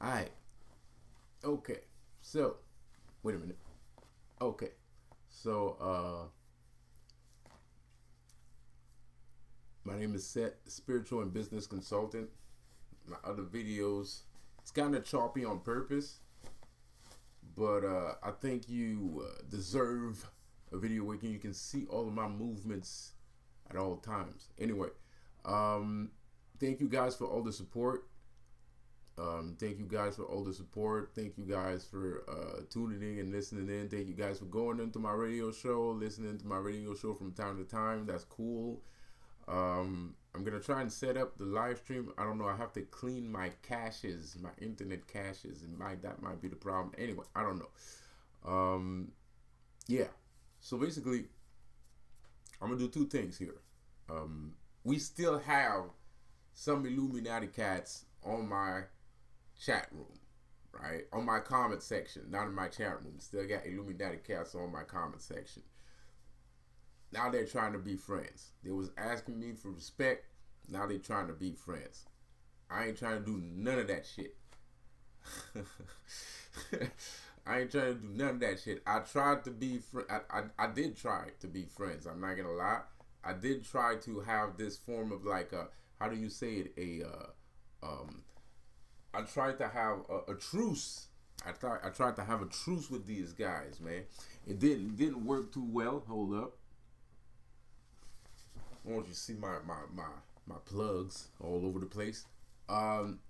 Alright. Okay. So, wait a minute. Okay. So, my name is Seth, spiritual and business consultant. My other videos, it's kind of choppy on purpose, but I think you deserve a video where you can see all of my movements at all times. Anyway, um, thank you guys for all the support. Thank you guys for all the support. Thank you guys for tuning in and listening in. Thank you guys for going into my radio show, listening to my radio show from time to time. That's cool. I'm gonna try and set up the live stream. I don't know. I have to clean my caches, my internet caches. That might be the problem. Anyway, I don't know. Yeah. So basically, I'm gonna do two things here. We still have some Illuminati cats on my chat room, right? On my comment section, not in my chat room. Still got Illuminati cats on my comment section. Now they're trying to be friends. They was asking me for respect. Now they're trying to be friends. I ain't trying to do none of that shit. I ain't trying to do none of that shit. I tried to be I did try to be friends. I'm not gonna lie. I did try to have this form of like a, how do you say it, I tried to have a truce. I tried to have a truce with these guys, man. It didn't work too well. Hold up. I want you to see my plugs all over the place. Um,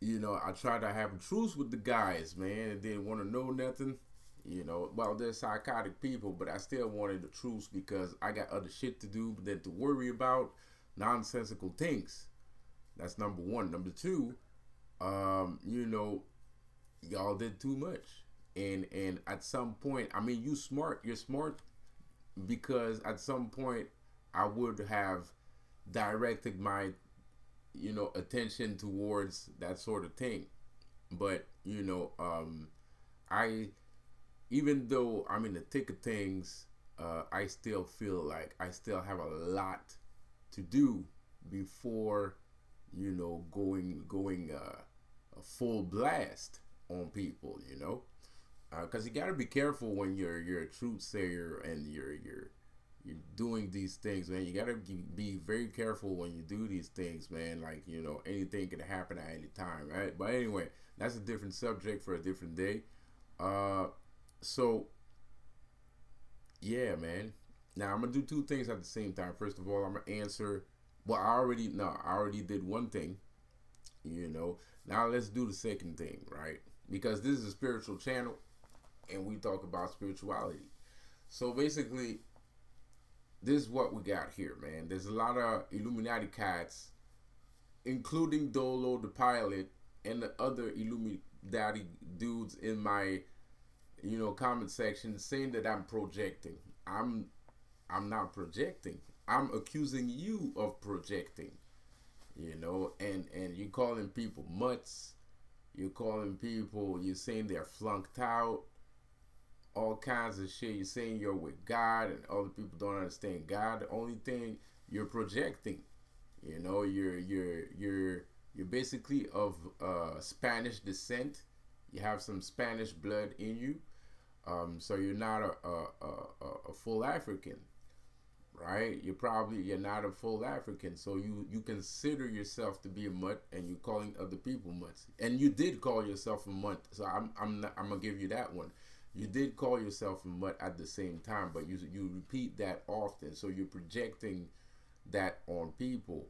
I tried to have a truce with the guys, man. They didn't want to know nothing. Well, they're psychotic people, but I still wanted a truce because I got other shit to do than to worry about nonsensical things. That's number one. Number two, y'all did too much. And at some point, I mean, you're smart because at some point I would have directed my, attention towards that sort of thing. But, I, even though I'm in the thick of things, I still feel like I still have a lot to do before, going a full blast on people, because you got to be careful when you're a truth sayer and you're doing these things, man. You got to be very careful when you do these things, man. Like, anything can happen at any time, right? But anyway, that's a different subject for a different day. So yeah, man. Now I'm gonna do two things at the same time. First of all, I'm gonna answer. Well, I already did one thing. Now let's do the second thing, right? Because this is a spiritual channel, and we talk about spirituality. So basically, this is what we got here, man. There's a lot of Illuminati cats, including Dolo the pilot and the other Illuminati dudes in my, comment section saying that I'm projecting. I'm not projecting. I'm accusing you of projecting. And you're calling people mutts. You're calling people. You're saying they're flunked out. All kinds of shit. You're saying you're with God, and other people don't understand God. The only thing you're projecting, you're basically of Spanish descent. You have some Spanish blood in you, so you're not a full African, right? You're not a full African, so you consider yourself to be a mutt, and you're calling other people mutts, and you did call yourself a mutt. So I'm gonna give you that one. You did call yourself a mutt at the same time, but you repeat that often, so you're projecting that on people.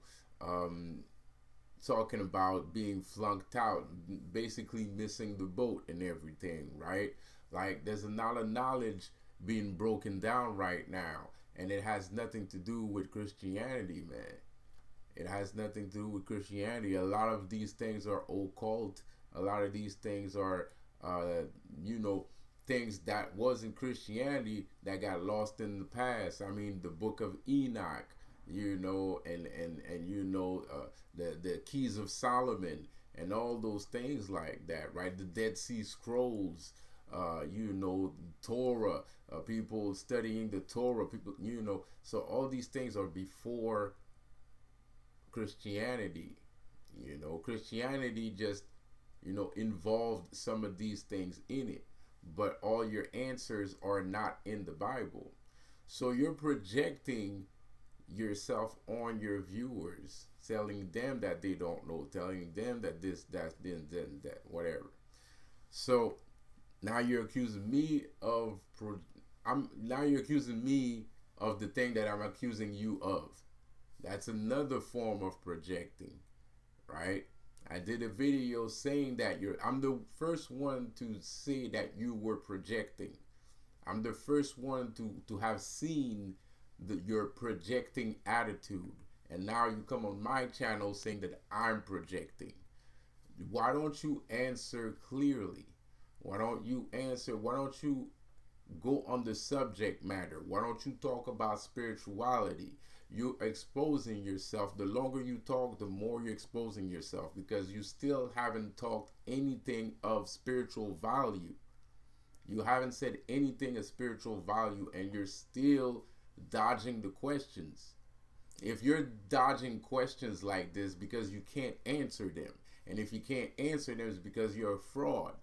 Talking about being flunked out, basically missing the boat and everything, right? Like, there's a lot of knowledge being broken down right now, and it has nothing to do with Christianity, man. It has nothing to do with Christianity. A lot of these things are occult. A lot of these things are, things that wasn't Christianity that got lost in the past. I mean, the book of Enoch, the keys of Solomon and all those things like that, right? The Dead Sea Scrolls, Torah, people studying the Torah, people, so all these things are before Christianity. Christianity just involved some of these things in it, but all your answers are not in the Bible. So you're projecting yourself on your viewers, telling them that they don't know, telling them that this, that, then, that, whatever. So now you're accusing me of now you're accusing me of the thing that I'm accusing you of. That's another form of projecting, right? I did a video saying that I'm the first one to say that you were projecting. I'm the first one to have seen your projecting attitude. And now you come on my channel saying that I'm projecting. Why don't you answer clearly? Why don't you answer? Why don't you go on the subject matter? Why don't you talk about spirituality? You're exposing yourself. The longer you talk, the more you're exposing yourself, because you still haven't talked anything of spiritual value. You haven't said anything of spiritual value, and you're still dodging the questions. If you're dodging questions like this because you can't answer them, and if you can't answer them, it's because you're a fraud.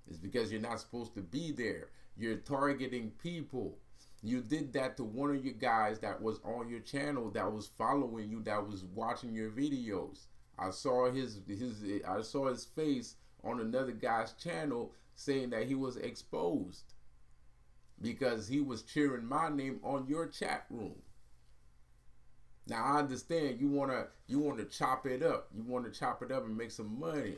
It's because you're not supposed to be there. You're targeting people. You did that to one of your guys that was on your channel, that was following you, that was watching your videos. I saw his face on another guy's channel saying that he was exposed because he was cheering my name on your chat room. Now I understand you wanna chop it up. You want to chop it up and make some money.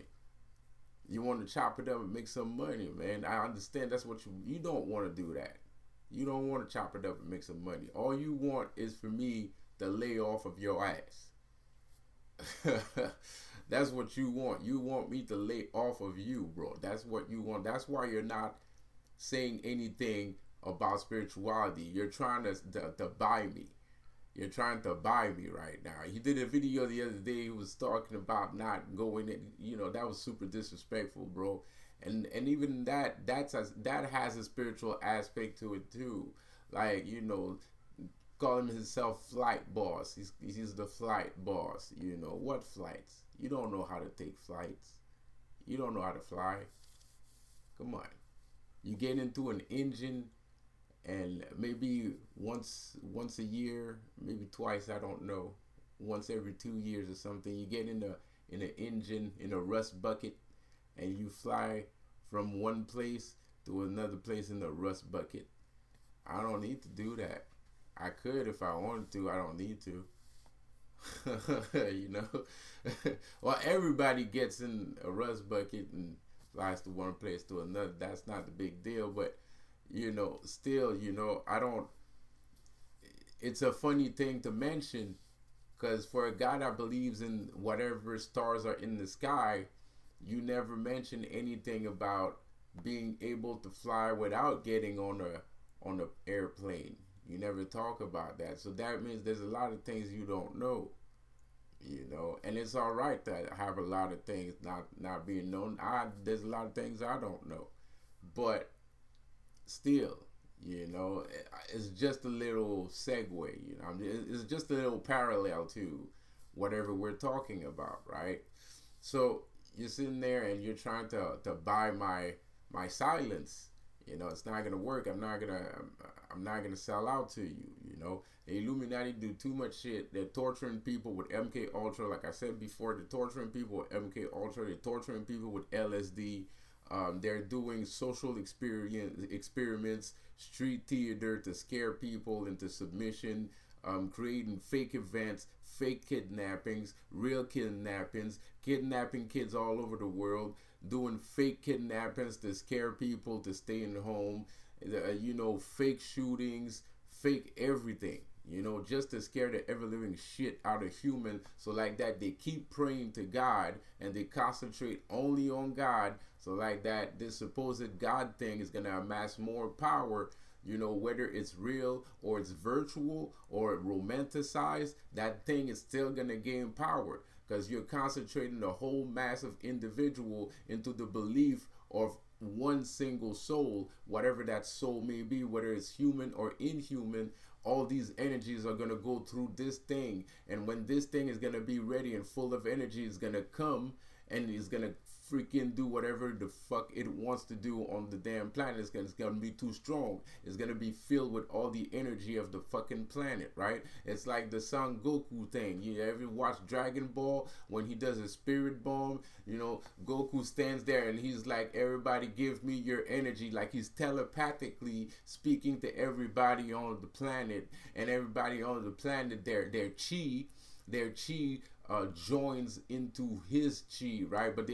You want to chop it up and make some money, man. I understand that's what you don't want to do that. You don't want to chop it up and make some money. All you want is for me to lay off of your ass. That's what you want. You want me to lay off of you, bro. That's what you want. That's why you're not saying anything about spirituality. You're trying to buy me. You're trying to buy me right now. He did a video the other day. He was talking about not going in. That was super disrespectful, bro. And even that has a spiritual aspect to it too. Like, calling himself flight boss. He's the flight boss. What flights? You don't know how to take flights. You don't know how to fly. Come on. You get into an engine, and maybe once a year, maybe twice, I don't know, once every 2 years or something, you get in an engine, in a rust bucket, and you fly from one place to another place in the rust bucket. I don't need to do that. I could if I wanted to. I don't need to. Well, everybody gets in a rust bucket and flies to one place to another. That's not the big deal, but still, I don't, it's a funny thing to mention, because for a guy that believes in whatever stars are in the sky, you never mention anything about being able to fly without getting on a airplane. You never talk about that. So that means there's a lot of things you don't know, and it's all right to have a lot of things not being known. There's a lot of things I don't know, but still, it's just a little segue, it's just a little parallel to whatever we're talking about, right? So you're sitting there and you're trying to buy my silence. It's not gonna work. I'm not gonna sell out to you. The Illuminati do too much shit. They're torturing people with MK Ultra. Like I said before, they're torturing people with MK Ultra. They're torturing people with LSD. They're doing social experiments, street theater to scare people into submission, creating fake events, fake kidnappings, real kidnappings, kidnapping kids all over the world, doing fake kidnappings to scare people to stay in the home, fake shootings, fake everything, just to scare the ever-living shit out of humans. So like that, they keep praying to God and they concentrate only on God. So like that, this supposed God thing is going to amass more power, whether it's real or it's virtual or romanticized, that thing is still going to gain power, because you're concentrating the whole massive individual into the belief of one single soul, whatever that soul may be, whether it's human or inhuman. All these energies are going to go through this thing, and when this thing is going to be ready and full of energy, it's going to come and it's gonna freaking do whatever the fuck it wants to do on the damn planet. It's gonna be too strong. It's gonna be filled with all the energy of the fucking planet, right? It's like the Son Goku thing. You ever watch Dragon Ball when he does a spirit bomb? You know, Goku stands there and he's like, everybody give me your energy. Like he's telepathically speaking to everybody on the planet, and everybody on the planet, their chi joins into his chi, right? But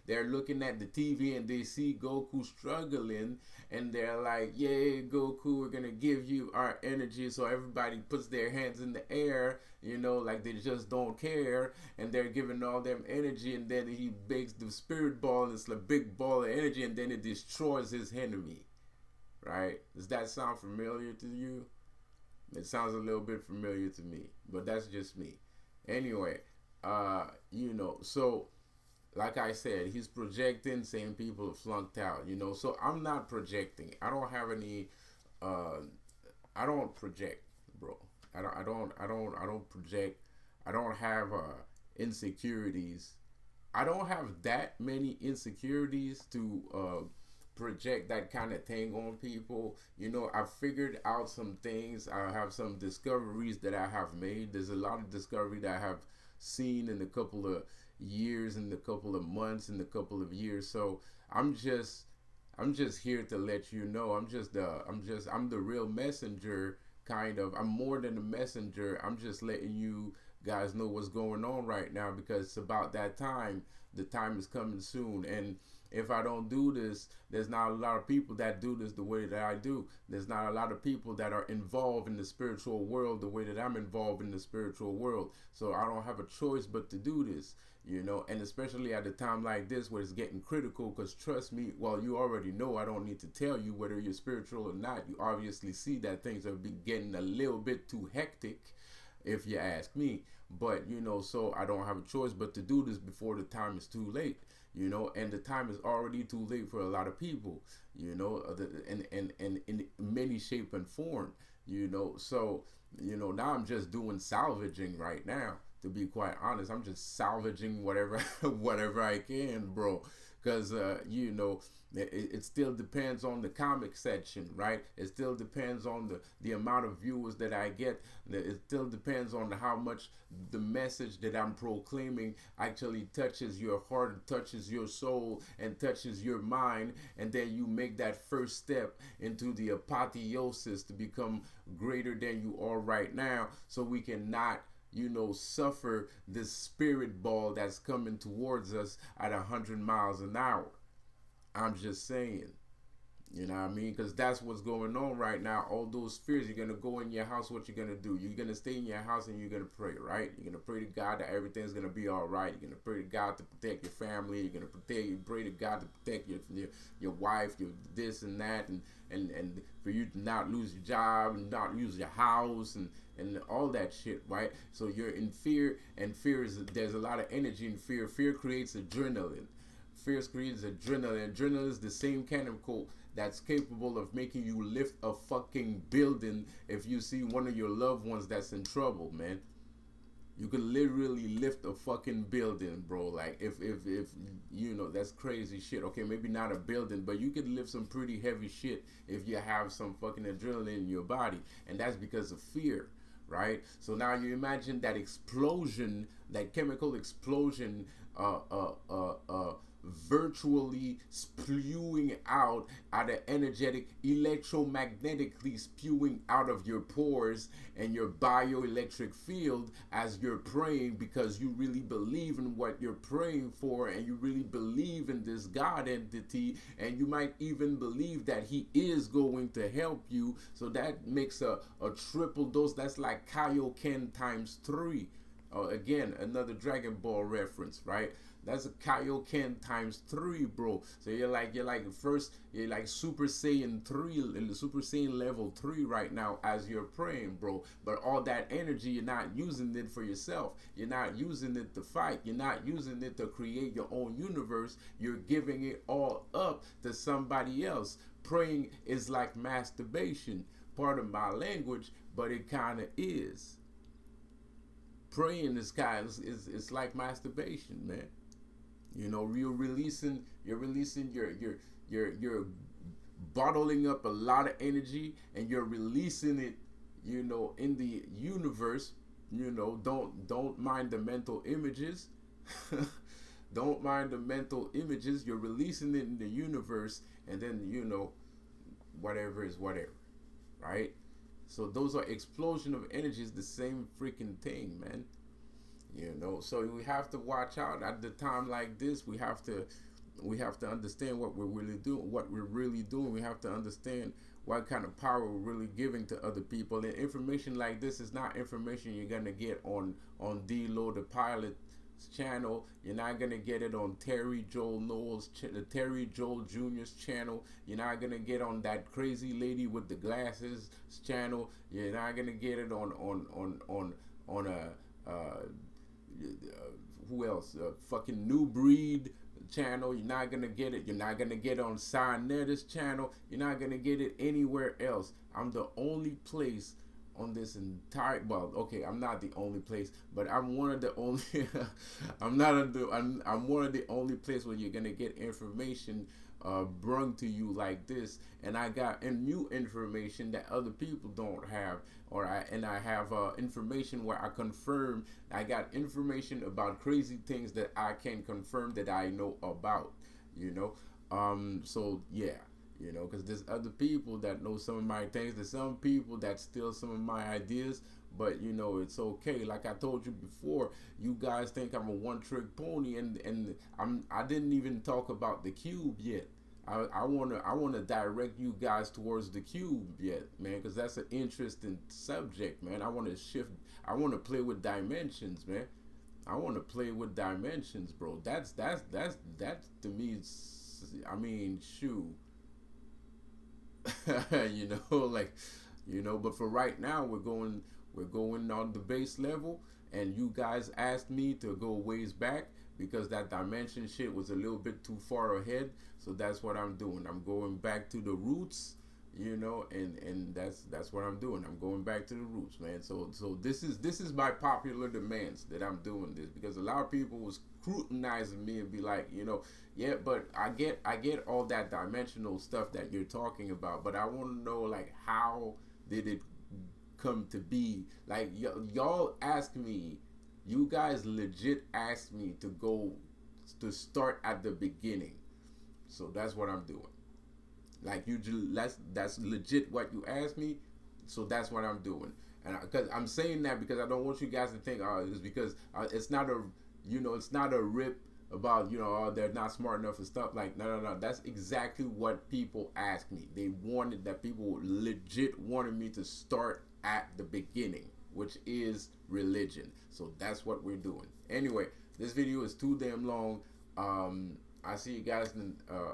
they're looking at the TV and they see Goku struggling, and they're like, yeah, Goku, we're gonna give you our energy. So everybody puts their hands in the air, you know, like they just don't care, and they're giving all them energy, and then he makes the spirit ball, and it's a big ball of energy, and then it destroys his enemy, right? Does that sound familiar to you? It sounds a little bit familiar to me, but that's just me. Anyway, you know, so like I said, he's projecting, saying people have flunked out, you know. So I'm not projecting. I don't have any. I don't project, bro. I don't project. I don't have insecurities. I don't have that many insecurities to project that kind of thing on people. You know, I figured out some things. I have some discoveries that I have made. There's a lot of discovery that I have seen in a couple of years, in a couple of months, in a couple of years. So I'm just here to let you know. I'm the real messenger, kind of. I'm more than a messenger. I'm just letting you guys know what's going on right now, because it's about that time. The time is coming soon, and if I don't do this, there's not a lot of people that do this the way that I do. There's not a lot of people that are involved in the spiritual world the way that I'm involved in the spiritual world. So I don't have a choice but to do this, you know, and especially at a time like this where it's getting critical, because trust me, well, you already know, I don't need to tell you whether you're spiritual or not. You obviously see that things are getting a little bit too hectic, if you ask me. But, you know, so I don't have a choice but to do this before the time is too late. You know, and the time is already too late for a lot of people, you know, and in many shape and form, you know. So, you know, now I'm just doing salvaging right now, to be quite honest. I'm just salvaging whatever whatever I can, bro, because you know, it still depends on the comic section, right? It still depends on the amount of viewers that I get. It still depends on how much the message that I'm proclaiming actually touches your heart, touches your soul, and touches your mind, and then you make that first step into the apotheosis to become greater than you are right now, so we cannot, you know, suffer this spirit ball that's coming towards us at 100 miles an hour. I'm just saying, you know what I mean? Because that's what's going on right now. All those fears, you're going to go in your house, what you're going to do? You're going to stay in your house and you're going to pray, right? You're going to pray to God that everything's going to be all right. You're going to pray to God to protect your family. You're going to pray to God to protect your wife, your this and that, and for you to not lose your job and not lose your house and all that shit, right? So you're in fear, and there's a lot of energy in fear. Fear creates adrenaline. Fear creates adrenaline. Adrenaline is the same chemical that's capable of making you lift a fucking building if you see one of your loved ones that's in trouble, man. You could literally lift a fucking building, bro. Like, if you know, that's crazy shit. Okay, maybe not a building, but you could lift some pretty heavy shit if you have some fucking adrenaline in your body. And that's because of fear, right? So now you imagine that explosion, that chemical explosion, virtually spewing out the energetic, electromagnetically spewing out of your pores and your bioelectric field as you're praying, because you really believe in what you're praying for, and you really believe in this God entity, and you might even believe that he is going to help you. So that makes a triple dose. That's like Kaioken times 3. Again, another Dragon Ball reference, right? That's a Kaioken times 3, bro. So you're like Super Saiyan 3, in the Super Saiyan level 3 right now as you're praying, bro. But all that energy, you're not using it for yourself. You're not using it to fight. You're not using it to create your own universe. You're giving it all up to somebody else. Praying is like masturbation. Pardon my language, but it kind of is. Praying is it's like masturbation, man. You know, you're releasing you're bottling up a lot of energy and you're releasing it, you know, in the universe. You know, don't mind the mental images. Don't mind the mental images. You're releasing it in the universe, and then, you know, whatever is whatever, right? So those are explosion of energies, the same freaking thing, man. You know, so we have to watch out at the time like this. We have to understand what we're really doing. What we're really doing. We have to understand what kind of power we're really giving to other people. And information like this is not information you're gonna get on D-Lo the Pilot's channel. You're not gonna get it on Terry Joel Jr.'s channel. You're not gonna get on that crazy lady with the glasses channel. You're not gonna get it on a who else? Fucking New Breed channel. You're not gonna get it. You're not gonna get it on Sinetta's channel. You're not gonna get it anywhere else. I'm the only place on this entire. Well, okay, I'm not the only place, but I'm one of the only. I'm not a, I'm one of the only place where you're gonna get information brung to you like this, and I got new information that other people don't have, I have information where I confirm. I got information about crazy things that I can confirm that I know about, you know. So yeah, you know, because there's other people that know some of my things. There's some people that steal some of my ideas, but you know, it's okay. Like I told you before, you guys think I'm a one-trick pony, and I didn't even talk about the cube yet. I wanna direct you guys towards the cube yet, man, because that's an interesting subject, man. I want to shift. I want to play with dimensions, man. I want to play with dimensions, bro. That's to me. I mean, shoot. You know, like, you know. But for right now, we're going on the base level, and you guys asked me to go ways back because that dimension shit was a little bit too far ahead. So that's what I'm doing. I'm going back to the roots, you know, and that's what I'm doing. I'm going back to the roots, man. So this is my popular demands that I'm doing this, because a lot of people was scrutinizing me and be like, you know, yeah, but I get all that dimensional stuff that you're talking about, but I want to know, like, how did it come to be? Like, y'all ask me, you guys legit asked me to start at the beginning. So that's what I'm doing. Like, that's legit what you asked me. So that's what I'm doing. And because I'm saying that because I don't want you guys to think, oh, it's because it's not a, you know, it's not a rip about, you know, oh, they're not smart enough and stuff. Like, no. That's exactly what people asked me. They wanted that. People legit wanted me to start at the beginning, which is religion. So that's what we're doing. Anyway, this video is too damn long. I see you guys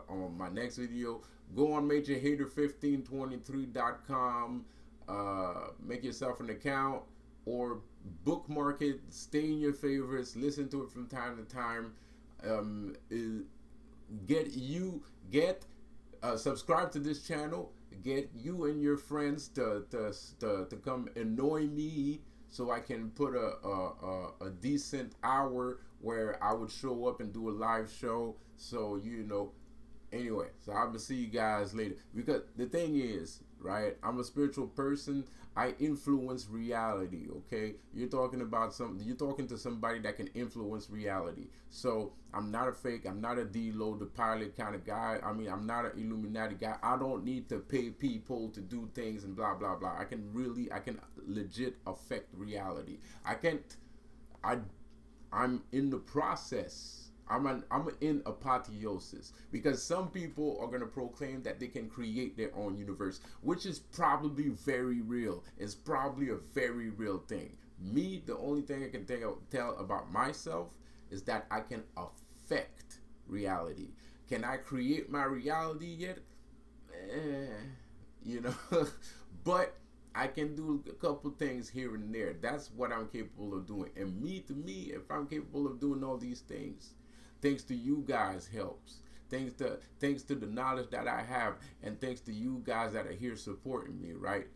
on my next video. Go on MajorHater1523.com. Make yourself an account or bookmark it. Stay in your favorites. Listen to it from time to time. Subscribe to this channel. Get you and your friends to come annoy me, so I can put a decent hour where I would show up and do a live show. So, you know, anyway, so I'm gonna see you guys later. Because the thing is, right, I'm a spiritual person. I influence reality, okay? You're talking to somebody that can influence reality. So I'm not a fake, I'm not a D-Lo the Pilot kind of guy. I mean, I'm not an Illuminati guy. I don't need to pay people to do things and blah blah blah. I can legit affect reality. I'm in the process. I'm in apotheosis, because some people are gonna proclaim that they can create their own universe, which is probably very real. It's probably a very real thing. Me, the only thing I can tell about myself is that I can affect reality. Can I create my reality yet? You know, but I can do a couple things here and there. That's what I'm capable of doing. And to me, if I'm capable of doing all these things, thanks to you guys helps. Thanks to the knowledge that I have, and thanks to you guys that are here supporting me, right?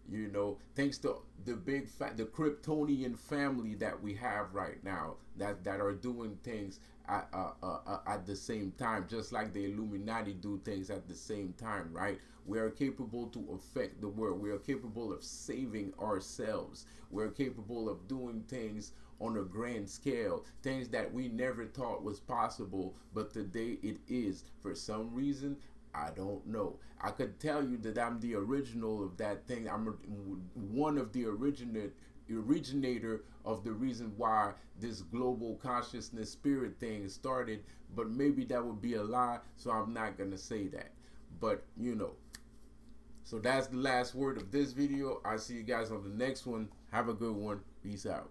You know, thanks to the the Kryptonian family that we have right now that are doing things at the same time, just like the Illuminati do things at the same time, right? We are capable to affect the world. We are capable of saving ourselves. We're capable of doing things on a grand scale, things that we never thought was possible, but today it is. For some reason, I don't know. I could tell you that I'm the original of that thing. One of the originator of the reason why this global consciousness spirit thing started, but maybe that would be a lie, so I'm not gonna say that. But you know, so that's the last word of this video. I'll see you guys on the next one. Have a good one. Peace out.